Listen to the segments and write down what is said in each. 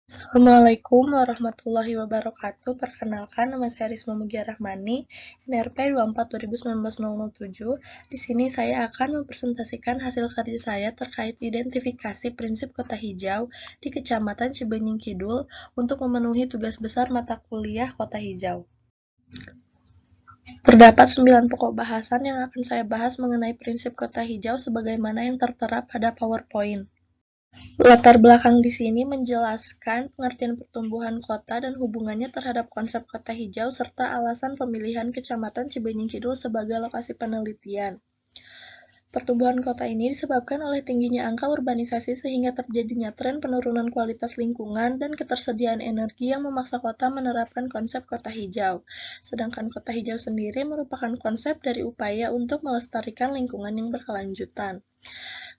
Assalamualaikum warahmatullahi wabarakatuh. Perkenalkan, nama saya Risma Mugia Rahmani, NRP 24/2019-007. Di sini saya akan mempresentasikan hasil kerja saya terkait identifikasi prinsip kota hijau di Kecamatan Cibenying Kidul untuk memenuhi tugas besar mata kuliah Kota Hijau. Terdapat 9 pokok bahasan yang akan saya bahas mengenai prinsip kota hijau sebagaimana yang tertera pada PowerPoint. Latar belakang di sini menjelaskan pengertian pertumbuhan kota dan hubungannya terhadap konsep kota hijau serta alasan pemilihan Kecamatan Cibenying Kidul sebagai lokasi penelitian. Pertumbuhan kota ini disebabkan oleh tingginya angka urbanisasi sehingga terjadinya tren penurunan kualitas lingkungan dan ketersediaan energi yang memaksa kota menerapkan konsep kota hijau. Sedangkan kota hijau sendiri merupakan konsep dari upaya untuk melestarikan lingkungan yang berkelanjutan.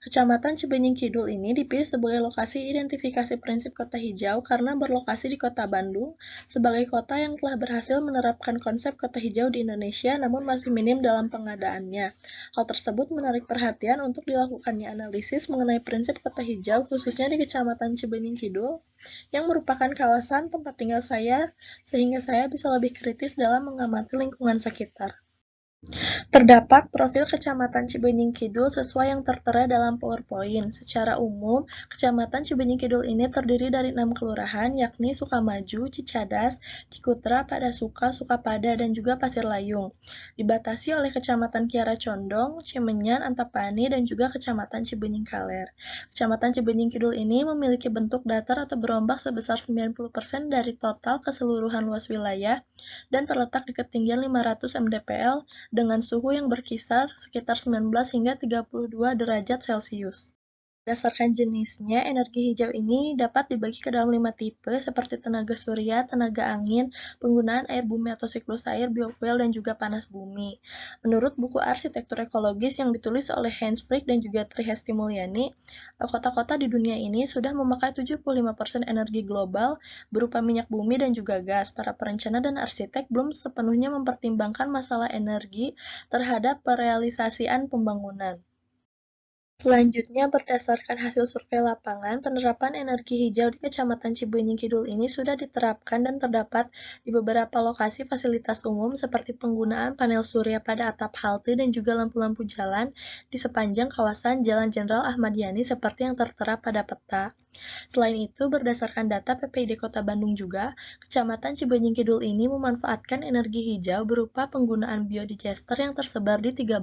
Kecamatan Cibenying Kidul ini dipilih sebagai lokasi identifikasi prinsip kota hijau karena berlokasi di Kota Bandung sebagai kota yang telah berhasil menerapkan konsep kota hijau di Indonesia namun masih minim dalam pengadaannya. Hal tersebut menarik perhatian untuk dilakukannya analisis mengenai prinsip kota hijau khususnya di Kecamatan Cibenying Kidul yang merupakan kawasan tempat tinggal saya sehingga saya bisa lebih kritis dalam mengamati lingkungan sekitar. Terdapat profil Kecamatan Cibenying Kidul sesuai yang tertera dalam PowerPoint. Secara umum, Kecamatan Cibenying Kidul ini terdiri dari 6 kelurahan, yakni Sukamaju, Cicadas, Cikutra, Padasuka, Sukapada, dan juga Pasir Layung. Dibatasi oleh Kecamatan Kiara Condong, Cimenyan, Antapani, dan juga Kecamatan Cibenying Kaler. Kecamatan Cibenying Kidul ini memiliki bentuk datar atau berombak sebesar 90% dari total keseluruhan luas wilayah dan terletak di ketinggian 500 mdpl dengan suhu yang berkisar sekitar 19 hingga 32 derajat Celcius. Berdasarkan jenisnya, energi hijau ini dapat dibagi ke dalam 5 tipe seperti tenaga surya, tenaga angin, penggunaan air bumi atau siklus air, biofuel, dan juga panas bumi. Menurut buku Arsitektur Ekologis yang ditulis oleh Hans Frick dan juga Tri Hesti Mulyani, kota-kota di dunia ini sudah memakai 75% energi global berupa minyak bumi dan juga gas. Para perencana dan arsitek belum sepenuhnya mempertimbangkan masalah energi terhadap perealisasian pembangunan. Selanjutnya, berdasarkan hasil survei lapangan, penerapan energi hijau di Kecamatan Cibenying Kidul ini sudah diterapkan dan terdapat di beberapa lokasi fasilitas umum seperti penggunaan panel surya pada atap halte dan juga lampu-lampu jalan di sepanjang kawasan Jalan Jenderal Ahmad Yani seperti yang tertera pada peta. Selain itu, berdasarkan data PPID Kota Bandung juga, Kecamatan Cibenying Kidul ini memanfaatkan energi hijau berupa penggunaan biodigester yang tersebar di 13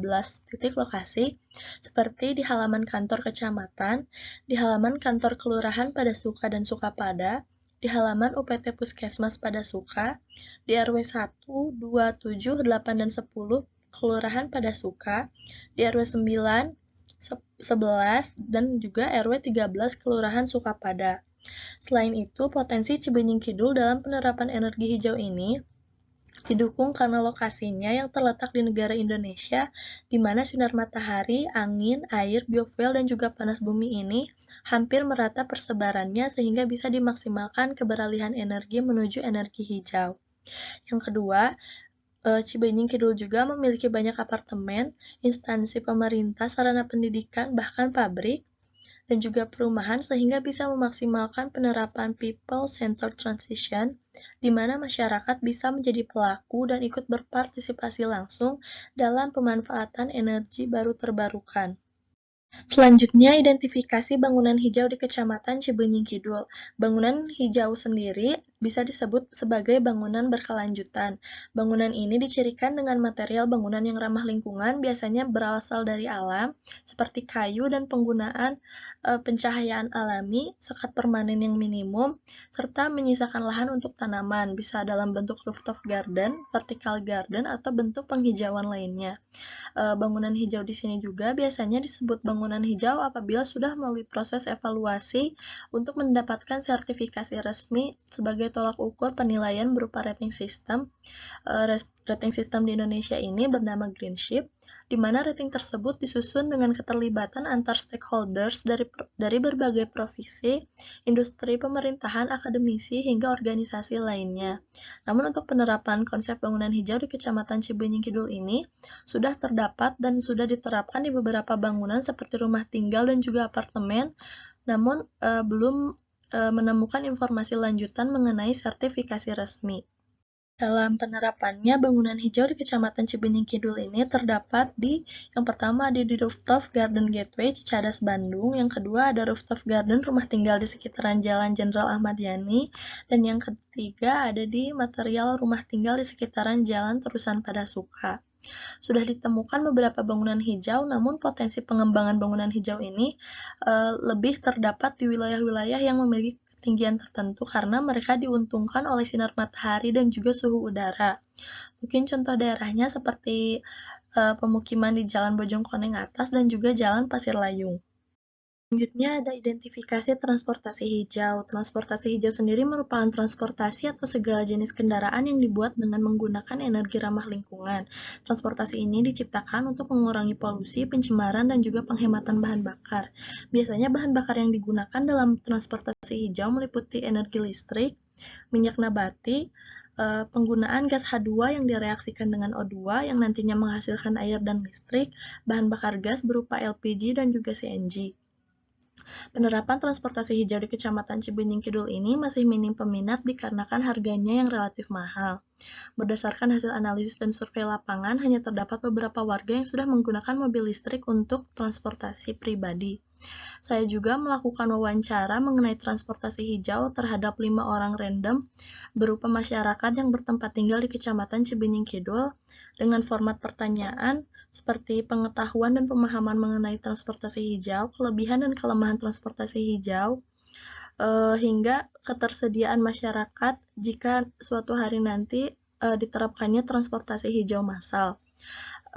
titik lokasi seperti di halaman kantor kecamatan, di halaman kantor kelurahan pada Suka dan Sukapada, di halaman UPT Puskesmas pada Suka, di RW 1, 2, 7, 8, dan 10, kelurahan pada Suka, di RW 9, 11, dan juga RW 13, kelurahan Sukapada. Selain itu, potensi Cibenying Kidul dalam penerapan energi hijau ini didukung karena lokasinya yang terletak di negara Indonesia, di mana sinar matahari, angin, air, biofuel, dan juga panas bumi ini hampir merata persebarannya sehingga bisa dimaksimalkan keberalihan energi menuju energi hijau. Yang kedua, Cibenying Kidul juga memiliki banyak apartemen, instansi pemerintah, sarana pendidikan, bahkan pabrik, dan juga perumahan sehingga bisa memaksimalkan penerapan people-centered transition, di mana masyarakat bisa menjadi pelaku dan ikut berpartisipasi langsung dalam pemanfaatan energi baru terbarukan. Selanjutnya, identifikasi bangunan hijau di Kecamatan Cibenying Kidul. Bangunan hijau sendiri bisa disebut sebagai bangunan berkelanjutan. Bangunan ini dicirikan dengan material bangunan yang ramah lingkungan, biasanya berasal dari alam, seperti kayu dan penggunaan pencahayaan alami, sekat permanen yang minimum, serta menyisakan lahan untuk tanaman, bisa dalam bentuk rooftop garden, vertical garden, atau bentuk penghijauan lainnya. Bangunan hijau di sini juga biasanya disebut bangunan hijau apabila sudah melalui proses evaluasi untuk mendapatkan sertifikasi resmi sebagai tolak ukur penilaian berupa rating system. Rating system di Indonesia ini bernama Greenship, di mana rating tersebut disusun dengan keterlibatan antar stakeholders dari berbagai profesi, industri pemerintahan, akademisi, hingga organisasi lainnya. Namun untuk penerapan konsep bangunan hijau di Kecamatan Cibenying Kidul ini sudah terdapat dan sudah diterapkan di beberapa bangunan seperti rumah tinggal dan juga apartemen, namun belum menemukan informasi lanjutan mengenai sertifikasi resmi. Dalam penerapannya, bangunan hijau di Kecamatan Cibenying Kidul ini terdapat yang pertama ada di Rooftop Garden Gateway Cicadas, Bandung, yang kedua ada Rooftop Garden rumah tinggal di sekitaran Jalan Jenderal Ahmad Yani, dan yang ketiga ada di material rumah tinggal di sekitaran Jalan Terusan Padasuka. Sudah ditemukan beberapa bangunan hijau, namun potensi pengembangan bangunan hijau ini lebih terdapat di wilayah-wilayah yang memiliki ketinggian tertentu karena mereka diuntungkan oleh sinar matahari dan juga suhu udara. Mungkin contoh daerahnya seperti pemukiman di Jalan Bojongkoneng Atas dan juga Jalan Pasir Layung. Selanjutnya ada identifikasi transportasi hijau. Transportasi hijau sendiri merupakan transportasi atau segala jenis kendaraan yang dibuat dengan menggunakan energi ramah lingkungan. Transportasi ini diciptakan untuk mengurangi polusi, pencemaran, dan juga penghematan bahan bakar. Biasanya bahan bakar yang digunakan dalam transportasi hijau meliputi energi listrik, minyak nabati, penggunaan gas H2 yang direaksikan dengan O2 yang nantinya menghasilkan air dan listrik, bahan bakar gas berupa LPG dan juga CNG. Penerapan transportasi hijau di Kecamatan Cibenying Kidul ini masih minim peminat dikarenakan harganya yang relatif mahal. Berdasarkan hasil analisis dan survei lapangan, hanya terdapat beberapa warga yang sudah menggunakan mobil listrik untuk transportasi pribadi. Saya juga melakukan wawancara mengenai transportasi hijau terhadap 5 orang random berupa masyarakat yang bertempat tinggal di Kecamatan Cibenying Kidul dengan format pertanyaan seperti pengetahuan dan pemahaman mengenai transportasi hijau, kelebihan dan kelemahan transportasi hijau, hingga ketersediaan masyarakat jika suatu hari nanti diterapkannya transportasi hijau massal.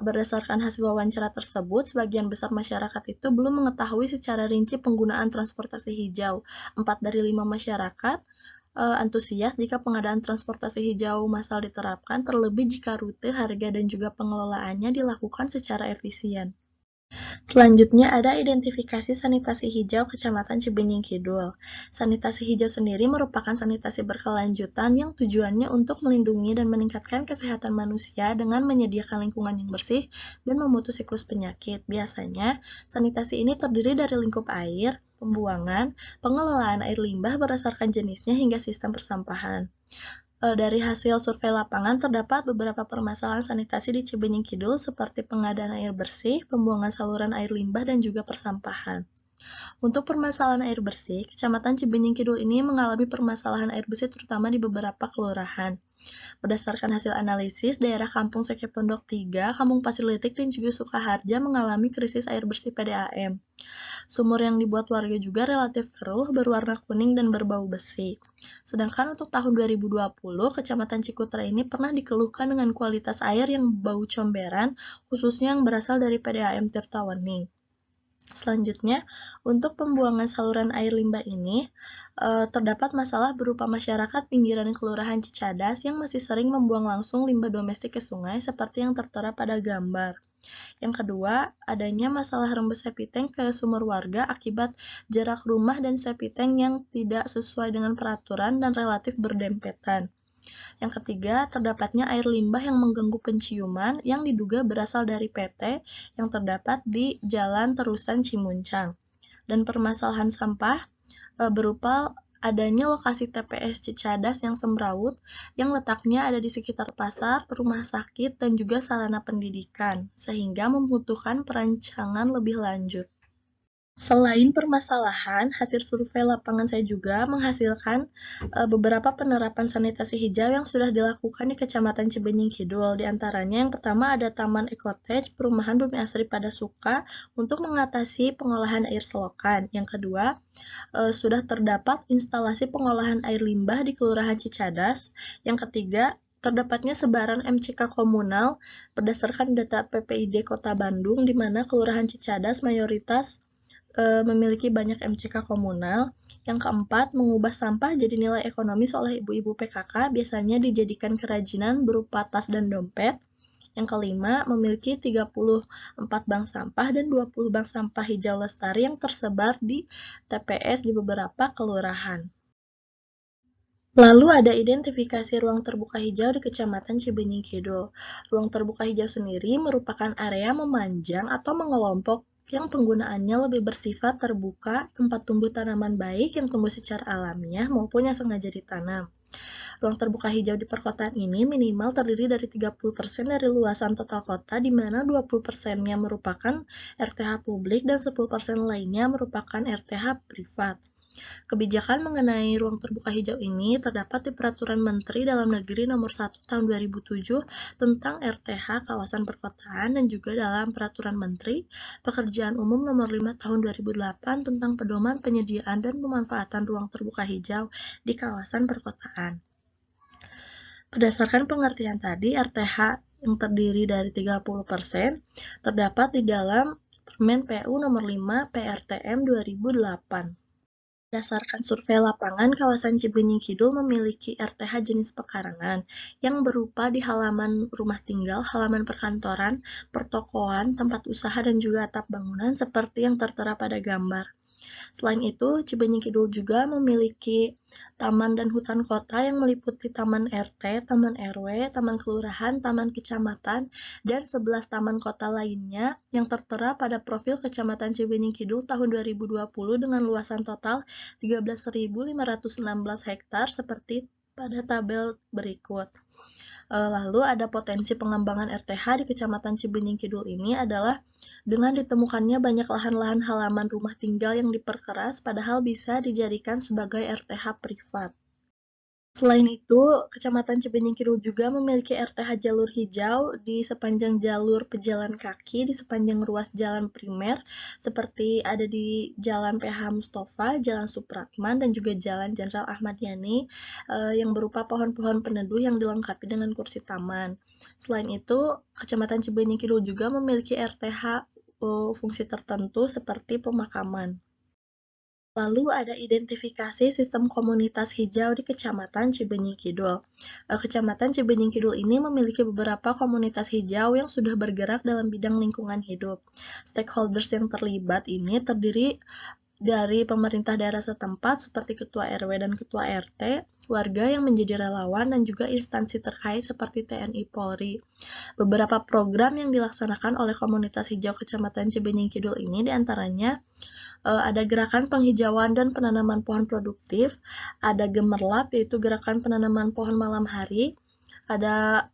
Berdasarkan hasil wawancara tersebut, sebagian besar masyarakat itu belum mengetahui secara rinci penggunaan transportasi hijau. 4 dari 5 masyarakat antusias jika pengadaan transportasi hijau massal diterapkan, terlebih jika rute, harga, dan juga pengelolaannya dilakukan secara efisien. Selanjutnya ada identifikasi sanitasi hijau Kecamatan Cibenying Kidul. Sanitasi hijau sendiri merupakan sanitasi berkelanjutan yang tujuannya untuk melindungi dan meningkatkan kesehatan manusia dengan menyediakan lingkungan yang bersih dan memutus siklus penyakit. Biasanya, sanitasi ini terdiri dari lingkup air, pembuangan, pengelolaan air limbah berdasarkan jenisnya hingga sistem persampahan. Dari hasil survei lapangan, terdapat beberapa permasalahan sanitasi di Cibenying Kidul seperti pengadaan air bersih, pembuangan saluran air limbah, dan juga persampahan. Untuk permasalahan air bersih, Kecamatan Cibenying Kidul ini mengalami permasalahan air bersih terutama di beberapa kelurahan. Berdasarkan hasil analisis, daerah Kampung Seke Pondok 3, Kampung Pasir Litik, dan juga Sukaharja mengalami krisis air bersih PDAM. Sumur yang dibuat warga juga relatif keruh, berwarna kuning dan berbau besi. Sedangkan untuk tahun 2020, Kecamatan Cikutra ini pernah dikeluhkan dengan kualitas air yang bau comberan, khususnya yang berasal dari PDAM Tirtawening. Selanjutnya, untuk pembuangan saluran air limbah ini, terdapat masalah berupa masyarakat pinggiran Kelurahan Cicadas yang masih sering membuang langsung limbah domestik ke sungai seperti yang tertera pada gambar. Yang kedua, adanya masalah rembes septic tank ke sumur warga akibat jarak rumah dan septic tank yang tidak sesuai dengan peraturan dan relatif berdempetan. Yang ketiga, terdapatnya air limbah yang mengganggu penciuman yang diduga berasal dari PT yang terdapat di Jalan Terusan Cimuncang. Dan permasalahan sampah berupa adanya lokasi TPS Cicadas yang semrawut yang letaknya ada di sekitar pasar, rumah sakit, dan juga sarana pendidikan, sehingga membutuhkan perancangan lebih lanjut. Selain permasalahan, hasil survei lapangan saya juga menghasilkan beberapa penerapan sanitasi hijau yang sudah dilakukan di Kecamatan Cibenying Kidul. Di antaranya yang pertama ada Taman Ekotage Perumahan Bumi Asri Padasuka untuk mengatasi pengolahan air selokan. Yang kedua, sudah terdapat instalasi pengolahan air limbah di Kelurahan Cicadas. Yang ketiga, terdapatnya sebaran MCK komunal berdasarkan data PPID Kota Bandung, di mana Kelurahan Cicadas mayoritas memiliki banyak MCK komunal. Yang keempat, mengubah sampah jadi nilai ekonomis oleh ibu-ibu PKK, biasanya dijadikan kerajinan berupa tas dan dompet. Yang kelima, memiliki 34 bank sampah dan 20 bank sampah hijau lestari yang tersebar di TPS di beberapa kelurahan. Lalu ada identifikasi ruang terbuka hijau di Kecamatan Cibenying Kidul. Ruang terbuka hijau sendiri merupakan area memanjang atau mengelompok yang penggunaannya lebih bersifat terbuka, tempat tumbuh tanaman baik yang tumbuh secara alamiah maupun yang sengaja ditanam. Ruang terbuka hijau di perkotaan ini minimal terdiri dari 30% dari luasan total kota, di mana 20%-nya merupakan RTH publik dan 10% lainnya merupakan RTH privat. Kebijakan mengenai ruang terbuka hijau ini terdapat di Peraturan Menteri Dalam Negeri Nomor 1 Tahun 2007 tentang RTH Kawasan Perkotaan dan juga dalam Peraturan Menteri Pekerjaan Umum Nomor 5 Tahun 2008 tentang pedoman penyediaan dan pemanfaatan ruang terbuka hijau di kawasan perkotaan. Berdasarkan pengertian tadi, RTH yang terdiri dari 30% terdapat di dalam Permen PU Nomor 5 PRTM 2008. Berdasarkan survei lapangan, kawasan Cibenying Kidul memiliki RTH jenis pekarangan yang berupa di halaman rumah tinggal, halaman perkantoran, pertokoan, tempat usaha, dan juga atap bangunan seperti yang tertera pada gambar. Selain itu, Cibenying Kidul juga memiliki taman dan hutan kota yang meliputi Taman RT, Taman RW, Taman Kelurahan, Taman Kecamatan, dan 11 taman kota lainnya yang tertera pada profil Kecamatan Cibenying Kidul tahun 2020 dengan luasan total 13.516 hektar seperti pada tabel berikut. Lalu ada potensi pengembangan RTH di Kecamatan Cibenying Kidul ini adalah dengan ditemukannya banyak lahan-lahan halaman rumah tinggal yang diperkeras padahal bisa dijadikan sebagai RTH privat. Selain itu, Kecamatan Cibenying Kidul juga memiliki RTH jalur hijau di sepanjang jalur pejalan kaki di sepanjang ruas jalan primer seperti ada di Jalan PH Mustafa, Jalan Supratman, dan juga Jalan Jenderal Ahmad Yani yang berupa pohon-pohon peneduh yang dilengkapi dengan kursi taman. Selain itu, Kecamatan Cibenying Kidul juga memiliki RTH fungsi tertentu seperti pemakaman. Lalu ada identifikasi sistem komunitas hijau di Kecamatan Cibenying Kidul. Kecamatan Cibenying Kidul ini memiliki beberapa komunitas hijau yang sudah bergerak dalam bidang lingkungan hidup. Stakeholders yang terlibat ini terdiri dari pemerintah daerah setempat seperti Ketua RW dan Ketua RT, warga yang menjadi relawan, dan juga instansi terkait seperti TNI Polri. Beberapa program yang dilaksanakan oleh komunitas hijau Kecamatan Cibenying Kidul ini diantaranya ada gerakan penghijauan dan penanaman pohon produktif, ada Gemerlap yaitu gerakan penanaman pohon malam hari, ada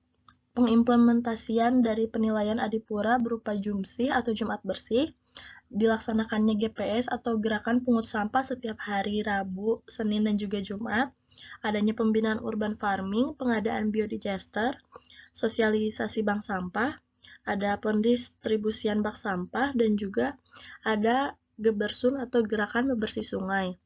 pengimplementasian dari penilaian Adipura berupa Jumsih atau Jumat Bersih, dilaksanakannya GPS atau gerakan pungut sampah setiap hari Rabu, Senin, dan juga Jumat, adanya pembinaan urban farming, pengadaan biodigester, sosialisasi bank sampah, ada pendistribusian bak sampah, dan juga ada Gebersun atau gerakan bebersih sungai.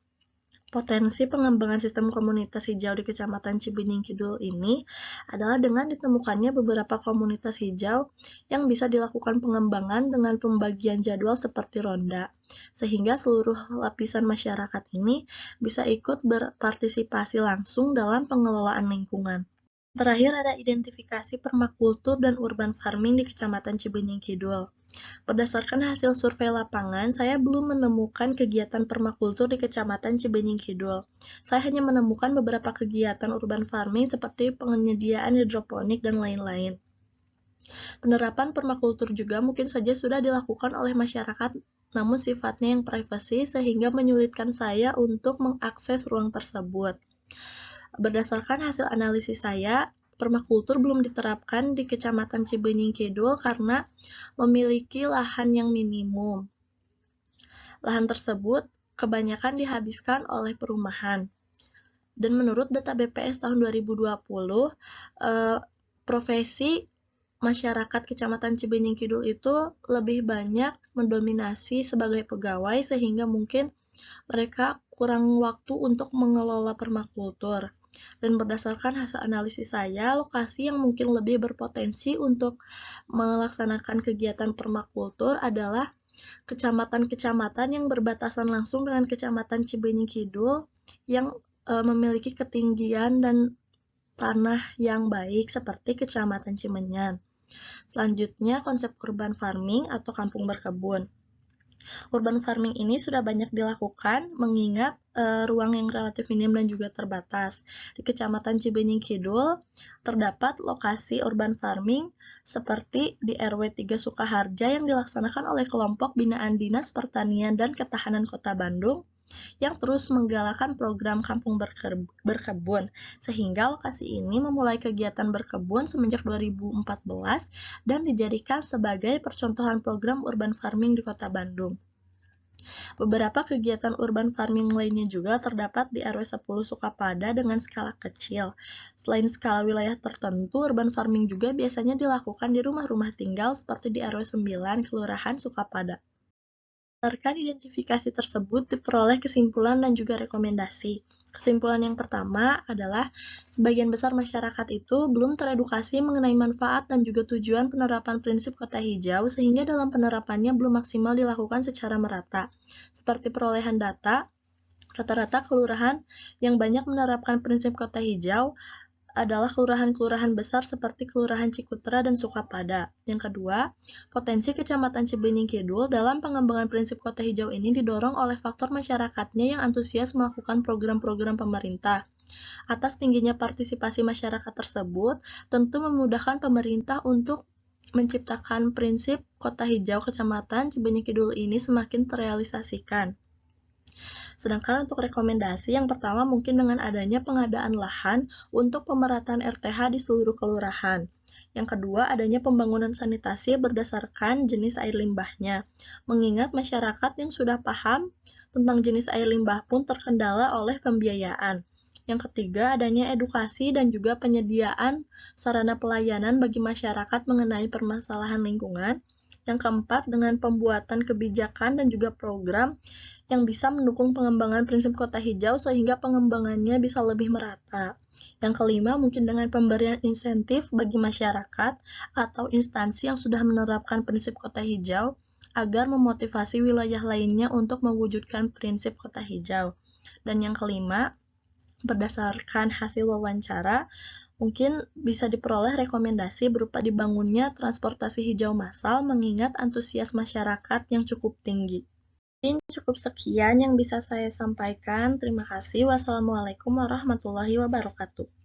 Potensi pengembangan sistem komunitas hijau di Kecamatan Cibenying Kidul ini adalah dengan ditemukannya beberapa komunitas hijau yang bisa dilakukan pengembangan dengan pembagian jadwal seperti ronda, sehingga seluruh lapisan masyarakat ini bisa ikut berpartisipasi langsung dalam pengelolaan lingkungan. Terakhir ada identifikasi permakultur dan urban farming di Kecamatan Cibenying Kidul. Berdasarkan hasil survei lapangan, saya belum menemukan kegiatan permakultur di Kecamatan Cibenying Kidul. Saya hanya menemukan beberapa kegiatan urban farming seperti penyediaan hidroponik dan lain-lain. Penerapan permakultur juga mungkin saja sudah dilakukan oleh masyarakat, namun sifatnya yang privasi sehingga menyulitkan saya untuk mengakses ruang tersebut. Berdasarkan hasil analisis saya, permakultur belum diterapkan di Kecamatan Cibenying Kidul karena memiliki lahan yang minimum. Lahan tersebut kebanyakan dihabiskan oleh perumahan. Dan menurut data BPS tahun 2020, profesi masyarakat Kecamatan Cibenying Kidul itu lebih banyak mendominasi sebagai pegawai sehingga mungkin mereka kurang waktu untuk mengelola permakultur. Dan berdasarkan hasil analisis saya, lokasi yang mungkin lebih berpotensi untuk melaksanakan kegiatan permakultur adalah kecamatan-kecamatan yang berbatasan langsung dengan Kecamatan Cibenying Kidul yang memiliki ketinggian dan tanah yang baik seperti Kecamatan Cimenyan. Selanjutnya, konsep urban farming atau kampung berkebun. Urban farming ini sudah banyak dilakukan mengingat ruang yang relatif minim dan juga terbatas. Di Kecamatan Cibenying Kidul terdapat lokasi urban farming seperti di RW 3 Sukaharja yang dilaksanakan oleh kelompok binaan Dinas Pertanian dan Ketahanan Kota Bandung yang terus menggalakkan program kampung berkebun, sehingga lokasi ini memulai kegiatan berkebun semenjak 2014 dan dijadikan sebagai percontohan program urban farming di Kota Bandung. Beberapa kegiatan urban farming lainnya juga terdapat di RW 10 Sukapada dengan skala kecil. Selain skala wilayah tertentu, urban farming juga biasanya dilakukan di rumah-rumah tinggal seperti di RW 9 Kelurahan Sukapada. Berdasarkan identifikasi tersebut diperoleh kesimpulan dan juga rekomendasi. Kesimpulan yang pertama adalah sebagian besar masyarakat itu belum teredukasi mengenai manfaat dan juga tujuan penerapan prinsip kota hijau sehingga dalam penerapannya belum maksimal dilakukan secara merata. Seperti perolehan data, rata-rata kelurahan yang banyak menerapkan prinsip kota hijau adalah kelurahan-kelurahan besar seperti Kelurahan Cikutra dan Sukapada. Yang kedua, potensi Kecamatan Cibenying Kidul dalam pengembangan prinsip kota hijau ini didorong oleh faktor masyarakatnya yang antusias melakukan program-program pemerintah. Atas tingginya partisipasi masyarakat tersebut, tentu memudahkan pemerintah untuk menciptakan prinsip kota hijau Kecamatan Cibenying Kidul ini semakin terrealisasikan. Sedangkan untuk rekomendasi, yang pertama mungkin dengan adanya pengadaan lahan untuk pemerataan RTH di seluruh kelurahan. Yang kedua, adanya pembangunan sanitasi berdasarkan jenis air limbahnya. Mengingat masyarakat yang sudah paham tentang jenis air limbah pun terkendala oleh pembiayaan. Yang ketiga, adanya edukasi dan juga penyediaan sarana pelayanan bagi masyarakat mengenai permasalahan lingkungan. Yang keempat, dengan pembuatan kebijakan dan juga program yang bisa mendukung pengembangan prinsip kota hijau sehingga pengembangannya bisa lebih merata. Yang kelima, mungkin dengan pemberian insentif bagi masyarakat atau instansi yang sudah menerapkan prinsip kota hijau agar memotivasi wilayah lainnya untuk mewujudkan prinsip kota hijau. Dan yang kelima, berdasarkan hasil wawancara, mungkin bisa diperoleh rekomendasi berupa dibangunnya transportasi hijau massal mengingat antusias masyarakat yang cukup tinggi. Mungkin cukup sekian yang bisa saya sampaikan. Terima kasih. Wassalamualaikum warahmatullahi wabarakatuh.